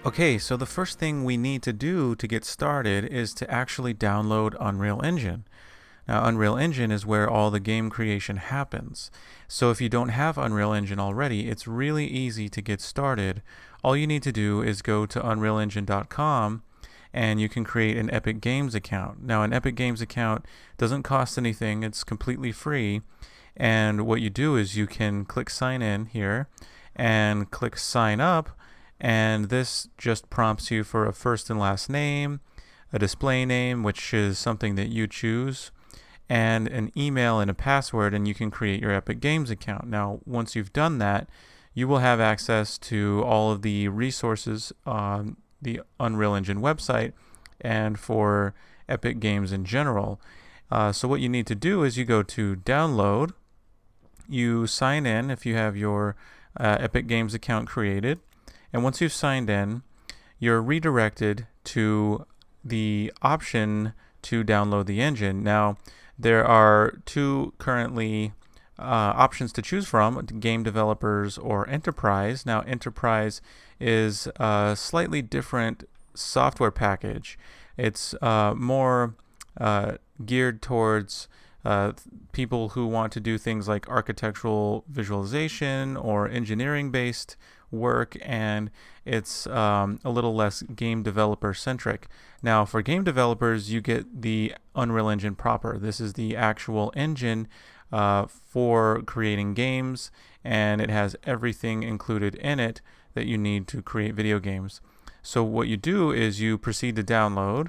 Okay, so the first thing we need to do to get started is to actually download Unreal Engine. Now, Unreal Engine is where all the game creation happens. So if you don't have Unreal Engine already, it's really easy to get started. All you need to do is go to unrealengine.com and you can create an Epic Games account. Now, an Epic Games account doesn't cost anything, it's completely free. And what you do is you can click sign in here and click sign up, and this just prompts you for a first and last name, a display name, which is something that you choose, and an email and a password, and you can create your Epic Games account. Now, once you've done that, you will have access to all of the resources on the Unreal Engine website and for Epic Games in general. So what you need to do is you go to download, you sign in if you have your Epic Games account created, and once you've signed in, you're redirected to the option to download the engine. Now, there are two currently options to choose from: game developers or enterprise. Now, enterprise is a slightly different software package. It's more geared towards people who want to do things like architectural visualization or engineering based work, and it's a little less game developer centric. Now, for game developers, you get the Unreal Engine proper. This is the actual engine for creating games, and it has everything included in it that you need to create video games. So what you do is you proceed to download,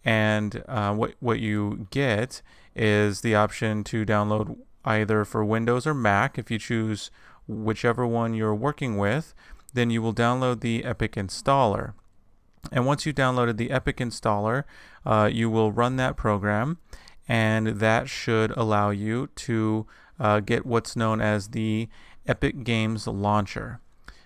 and what you get is the option to download either for Windows or Mac. If you choose whichever one you're working with, then you will download the Epic installer. And once you downloaded the Epic installer, you will run that program, and that should allow you to get what's known as the Epic Games Launcher.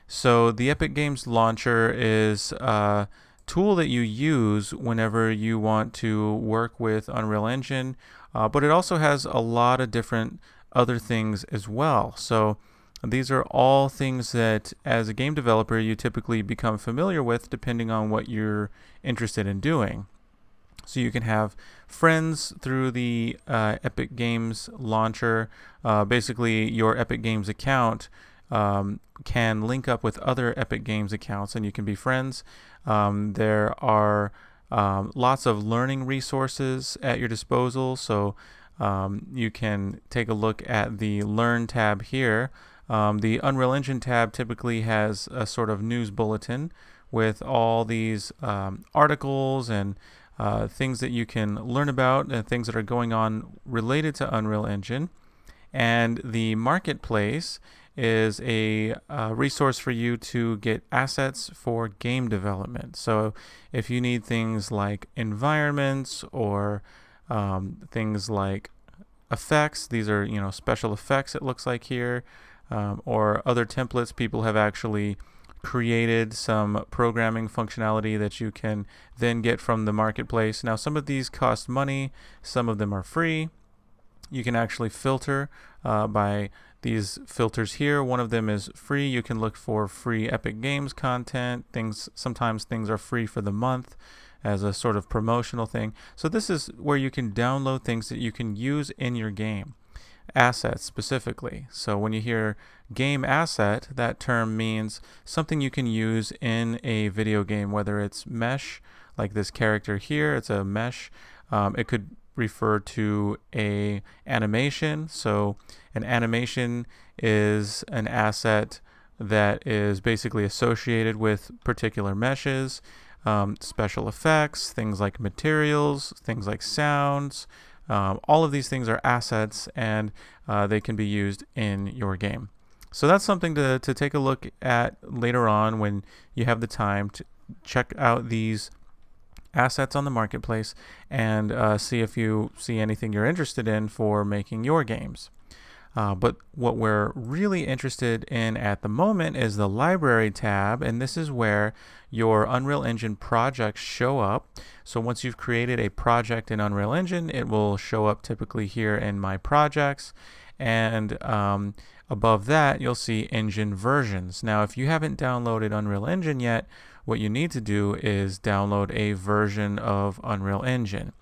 So the Epic Games Launcher is a tool that you use whenever you want to work with Unreal Engine, but it also has a lot of different other things as well. So these are all things that, as a game developer, you typically become familiar with depending on what you're interested in doing. So you can have friends through the Epic Games Launcher. Basically, your Epic Games account can link up with other Epic Games accounts, and you can be friends. There are lots of learning resources at your disposal, so you can take a look at the Learn tab here. The Unreal Engine tab typically has a sort of news bulletin with all these articles and things that you can learn about, and things that are going on related to Unreal Engine. And the Marketplace is a resource for you to get assets for game development. So if you need things like environments or things like effects, these are special effects, it looks like here, or other templates. People have actually created some programming functionality that you can then get from the Marketplace. Now, some of these cost money, some of them are free. You can actually filter by these filters here. One of them is free. You can look for free Epic Games content. Sometimes things are free for the month as a sort of promotional thing. So this is where you can download things that you can use in your game. Assets specifically. So when you hear game asset, that term means something you can use in a video game, whether it's mesh, like this character here, it's a mesh. It could refer to a animation. So an animation is an asset that is basically associated with particular meshes. Special effects, things like materials, things like sounds, all of these things are assets, and they can be used in your game. So that's something to take a look at later on when you have the time to check out these assets on the Marketplace and see if you see anything you're interested in for making your games. But what we're really interested in at the moment is the Library tab, and this is where your Unreal Engine projects show up. So once you've created a project in Unreal Engine, it will show up typically here in My Projects, and above that you'll see engine versions. Now, if you haven't downloaded Unreal Engine yet, what you need to do is download a version of Unreal Engine.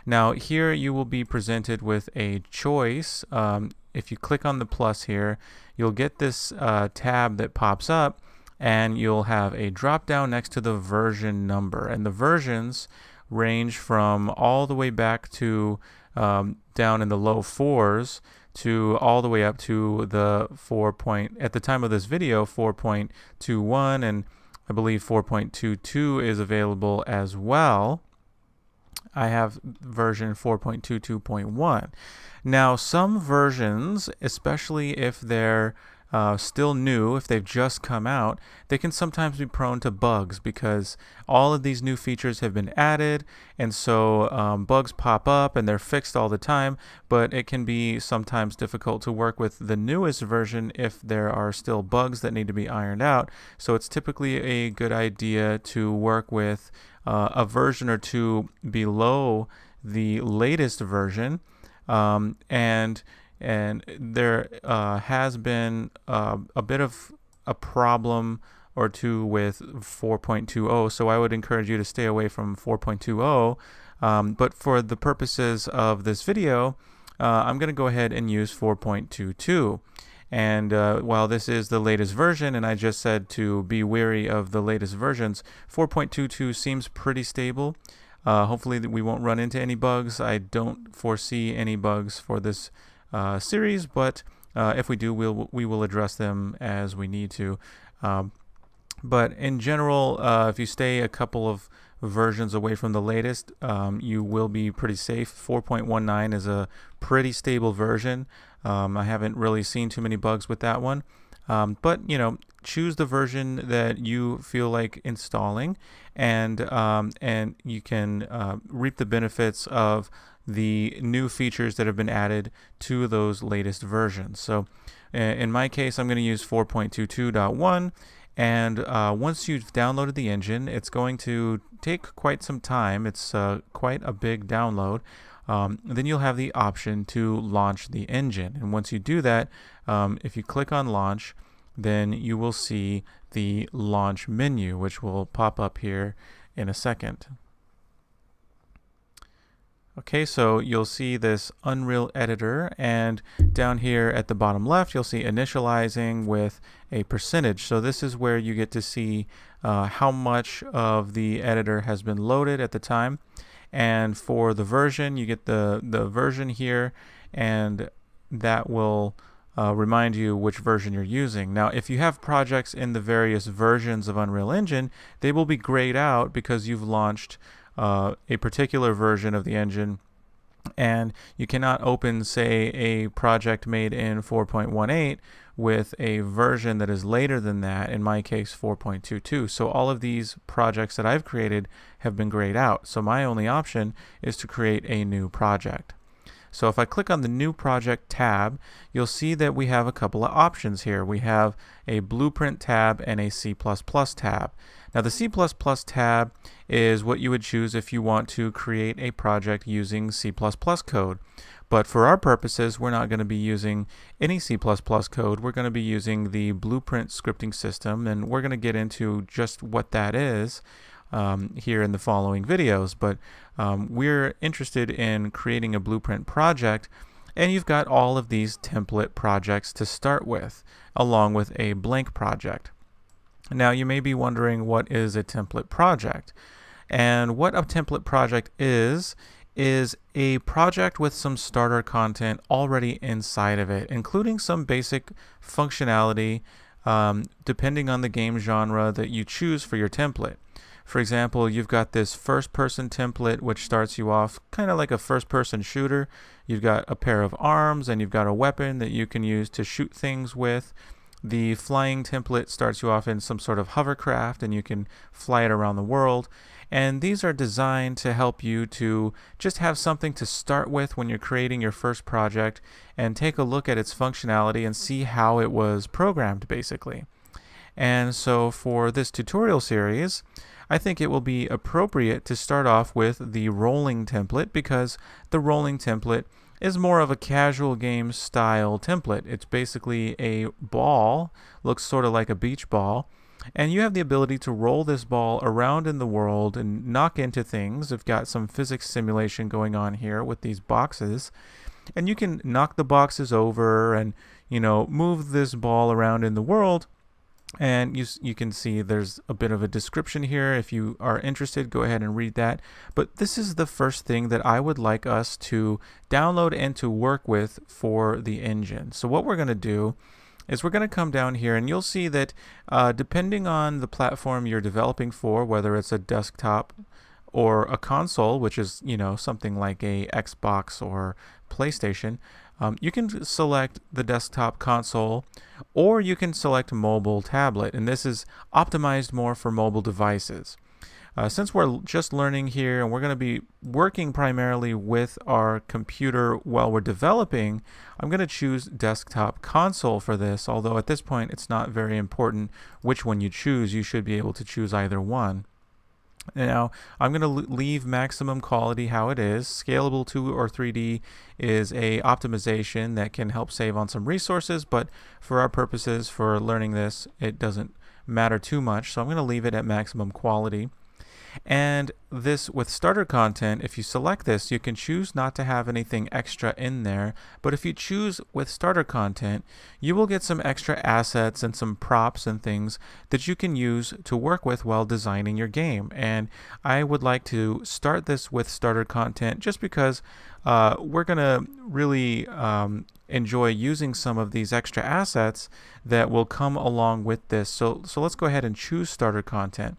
Now here you will be presented with a choice. If you click on the plus here, you'll get this tab that pops up, and you'll have a drop down next to the version number, and the versions range from all the way back to down in the low 4s to all the way up to the at the time of this video 4.21, and I believe 4.22 is available as well. I have version 4.22.1. Now, some versions, especially if they're still new, if they've just come out, they can sometimes be prone to bugs because all of these new features have been added, and so bugs pop up and they're fixed all the time, but it can be sometimes difficult to work with the newest version if there are still bugs that need to be ironed out. So it's typically a good idea to work with a version or two below the latest version, and there has been a bit of a problem or two with 4.20, so I would encourage you to stay away from 4.20, but for the purposes of this video, I'm going to go ahead and use 4.22. And while this is the latest version, and I just said to be wary of the latest versions, 4.22 seems pretty stable. Hopefully we won't run into any bugs. I don't foresee any bugs for this series, but if we do, we will address them as we need to. But in general, if you stay a couple of versions away from the latest, you will be pretty safe. 4.19 is a pretty stable version. I haven't really seen too many bugs with that one. But choose the version that you feel like installing, and you can reap the benefits of the new features that have been added to those latest versions. So in my case, I'm going to use 4.22.1, and once you've downloaded the engine, it's going to take quite some time. It's quite a big download. Then you'll have the option to launch the engine, and once you do that, if you click on launch, then you will see the launch menu, which will pop up here in a second. Okay, so you'll see this Unreal Editor, and down here at the bottom left, you'll see initializing with a percentage. So this is where you get to see how much of the editor has been loaded at the time. And for the version, you get the version here, and that will remind you which version you're using. Now, if you have projects in the various versions of Unreal Engine, they will be grayed out because you've launched a particular version of the engine, and you cannot open, say, a project made in 4.18 with a version that is later than that, in my case 4.22. So all of these projects that I've created have been grayed out. So my only option is to create a new project. So if I click on the New Project tab, you'll see that we have a couple of options here. We have a Blueprint tab and a C++ tab. Now the C++ tab is what you would choose if you want to create a project using C++ code. But for our purposes, we're not going to be using any C++ code. We're going to be using the Blueprint scripting system, and we're going to get into just what that is here in the following videos. But we're interested in creating a Blueprint project, and you've got all of these template projects to start with, along with a blank project. Now you may be wondering, what is a template project? And what a template project is a project with some starter content already inside of it, including some basic functionality depending on the game genre that you choose for your template. For example, you've got this first-person template which starts you off kind of like a first-person shooter. You've got a pair of arms, and you've got a weapon that you can use to shoot things with. The flying template starts you off in some sort of hovercraft, and you can fly it around the world. And these are designed to help you to just have something to start with when you're creating your first project, and take a look at its functionality and see how it was programmed, basically. And so for this tutorial series, I think it will be appropriate to start off with the rolling template, because the rolling template is more of a casual game style template. It's basically a ball, looks sort of like a beach ball, And you have the ability to roll this ball around in the world and knock into things. I've got some physics simulation going on here with these boxes. And you can knock the boxes over and, move this ball around in the world. And you can see there's a bit of a description here. If you are interested, go ahead and read that. But this is the first thing that I would like us to download and to work with for the engine. So what we're going to do is we're going to come down here, and you'll see that depending on the platform you're developing for, whether it's a desktop or a console, which is something like a Xbox or PlayStation, you can select the desktop console, or you can select mobile tablet, and this is optimized more for mobile devices. Since we're just learning here and we're going to be working primarily with our computer while we're developing, I'm going to choose desktop console for this, although at this point it's not very important which one you choose. You should be able to choose either one. Now, I'm going to leave maximum quality how it is. Scalable 2 or 3D is a optimization that can help save on some resources, but for our purposes for learning this, it doesn't matter too much. So I'm going to leave it at maximum quality. And this with starter content, if you select this, you can choose not to have anything extra in there. But if you choose with starter content, you will get some extra assets and some props and things that you can use to work with while designing your game. And I would like to start this with starter content just because we're going to really enjoy using some of these extra assets that will come along with this. So let's go ahead and choose starter content.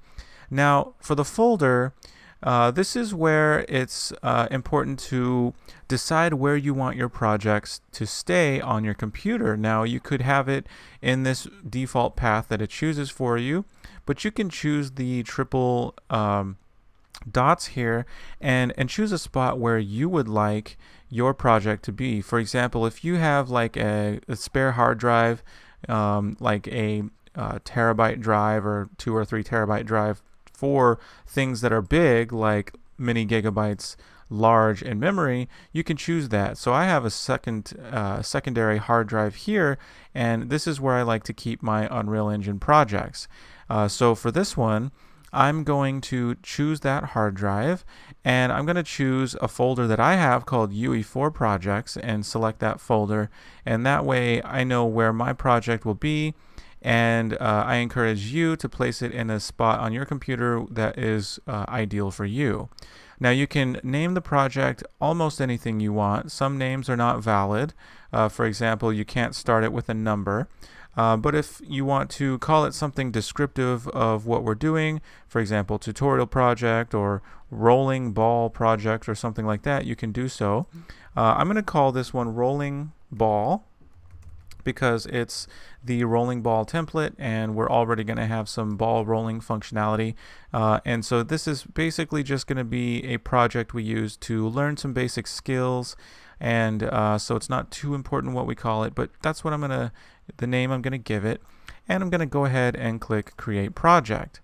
Now, for the folder, this is where it's important to decide where you want your projects to stay on your computer. Now, you could have it in this default path that it chooses for you, but you can choose the triple dots here and choose a spot where you would like your project to be. For example, if you have like a spare hard drive, like a terabyte drive or 2 or 3 terabyte drive, for things that are big, like many gigabytes large in memory, you can choose that. So I have a secondary hard drive here, and this is where I like to keep my Unreal Engine projects. So for this one, I'm going to choose that hard drive, and I'm going to choose a folder that I have called UE4 projects and select that folder, and that way I know where my project will be. And I encourage you to place it in a spot on your computer that is ideal for you. Now, you can name the project almost anything you want. Some names are not valid. For example, you can't start it with a number. But if you want to call it something descriptive of what we're doing, for example, tutorial project or rolling ball project or something like that, you can do so. I'm going to call this one rolling ball, because it's the rolling ball template and we're already going to have some ball rolling functionality. And so this is basically just going to be a project we use to learn some basic skills. And so it's not too important what we call it, but that's what the name I'm going to give it. And I'm going to go ahead and click Create Project.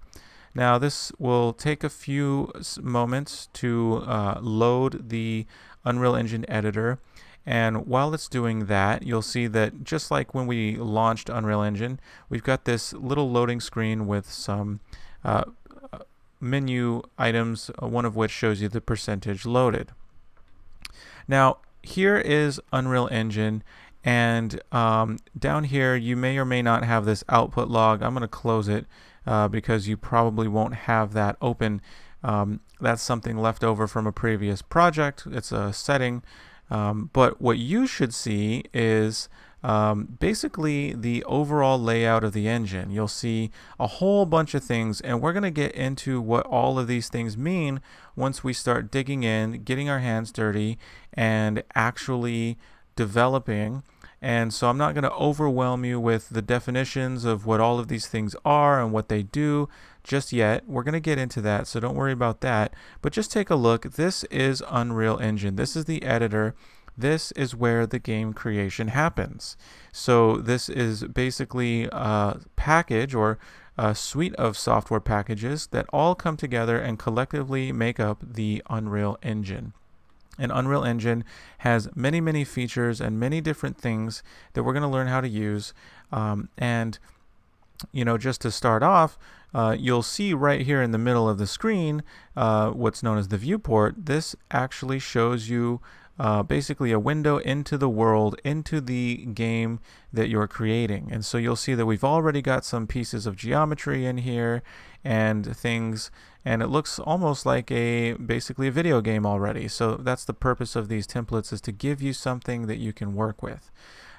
Now this will take a few moments to load the Unreal Engine editor. And while it's doing that, you'll see that just like when we launched Unreal Engine, we've got this little loading screen with some menu items, one of which shows you the percentage loaded. Now, here is Unreal Engine, and down here you may or may not have this output log. I'm going to close it because you probably won't have that open. That's something left over from a previous project. It's a setting. But what you should see is basically the overall layout of the engine. You'll see a whole bunch of things, and we're going to get into what all of these things mean once we start digging in, getting our hands dirty, and actually developing. And so I'm not going to overwhelm you with the definitions of what all of these things are and what they do just yet. We're going to get into that, so don't worry about that. But just take a look. This is Unreal Engine. This is the editor. This is where the game creation happens. So this is basically a package or a suite of software packages that all come together and collectively make up the Unreal Engine. And Unreal Engine has many, many features and many different things that we're going to learn how to use. And just to start off, you'll see right here in the middle of the screen what's known as the viewport. This actually shows you basically a window into the world, into the game that you're creating. And so you'll see that we've already got some pieces of geometry in here and things, and it looks almost like basically a video game already. So that's the purpose of these templates, is to give you something that you can work with.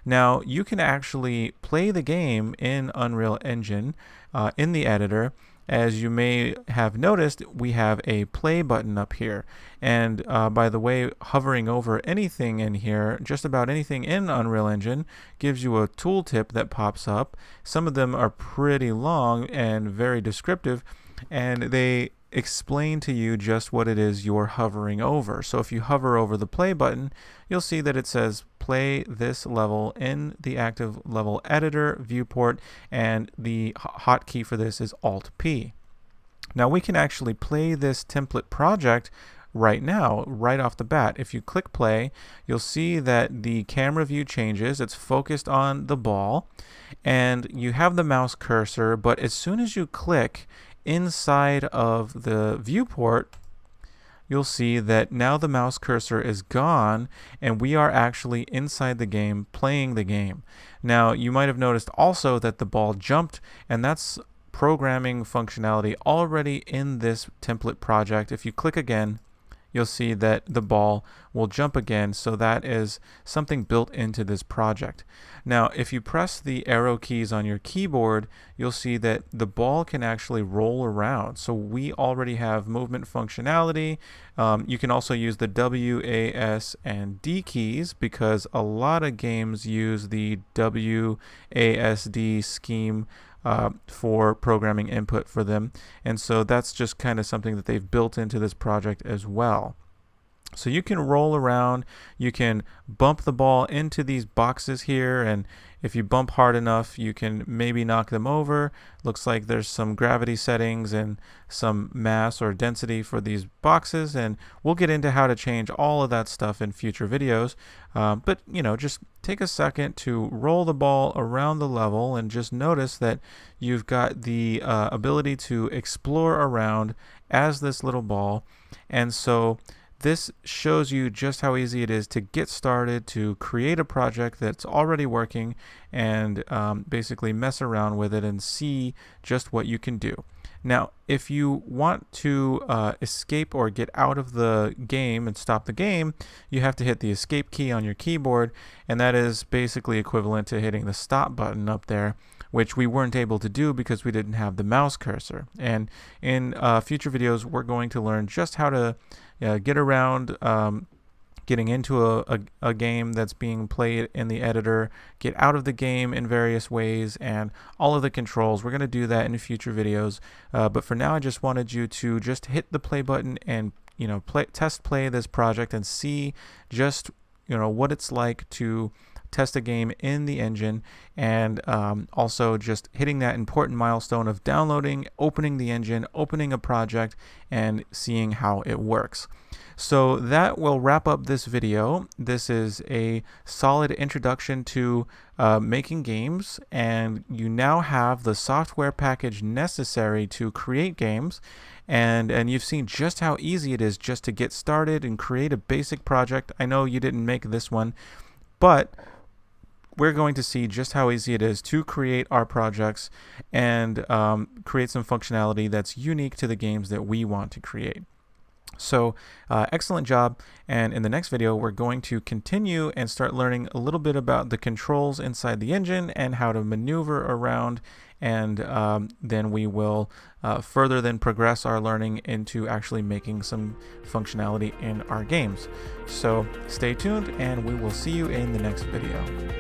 Now, you can actually play the game in Unreal Engine in the editor. As you may have noticed, we have a play button up here. And by the way, hovering over anything in here, just about anything in Unreal Engine, gives you a tooltip that pops up. Some of them are pretty long and very descriptive, and they explain to you just what it is you're hovering over. So if you hover over the play button, you'll see that it says play this level in the active level editor viewport, and the hotkey for this is Alt-P. Now we can actually play this template project right now, right off the bat. If you click play, you'll see that the camera view changes. It's focused on the ball, and you have the mouse cursor, but as soon as you click inside of the viewport, you'll see that now the mouse cursor is gone and we are actually inside the game playing the game. Now you might have noticed also that the ball jumped, and that's programming functionality already in this template project. If you click again, you'll see that the ball will jump again, so that is something built into this project. Now, if you press the arrow keys on your keyboard, you'll see that the ball can actually roll around. So we already have movement functionality. You can also use the W, A, S, and D keys, because a lot of games use the W, A, S, D scheme for programming input for them, and so that's just kind of something that they've built into this project as well. So you can roll around, you can bump the ball into these boxes here, and if you bump hard enough, you can maybe knock them over. Looks like there's some gravity settings and some mass or density for these boxes, and we'll get into how to change all of that stuff in future videos. But just take a second to roll the ball around the level and just notice that you've got the ability to explore around as this little ball. And so this shows you just how easy it is to get started, to create a project that's already working, and basically mess around with it and see just what you can do. Now, if you want to escape or get out of the game and stop the game, you have to hit the escape key on your keyboard, and that is basically equivalent to hitting the stop button up there, which we weren't able to do because we didn't have the mouse cursor. And in future videos, we're going to learn just how to get around getting into a game that's being played in the editor, get out of the game in various ways, and all of the controls. We're going to do that in future videos, but for now I just wanted you to just hit the play button and test play this project and see just what it's like to test a game in the engine, and also just hitting that important milestone of downloading, opening the engine, opening a project, and seeing how it works. So that will wrap up this video. This is a solid introduction to making games, and you now have the software package necessary to create games, and you've seen just how easy it is just to get started and create a basic project. I know you didn't make this one, but we're going to see just how easy it is to create our projects and create some functionality that's unique to the games that we want to create. So excellent job, and in the next video we're going to continue and start learning a little bit about the controls inside the engine and how to maneuver around, and then we will further then progress our learning into actually making some functionality in our games. So stay tuned, and we will see you in the next video.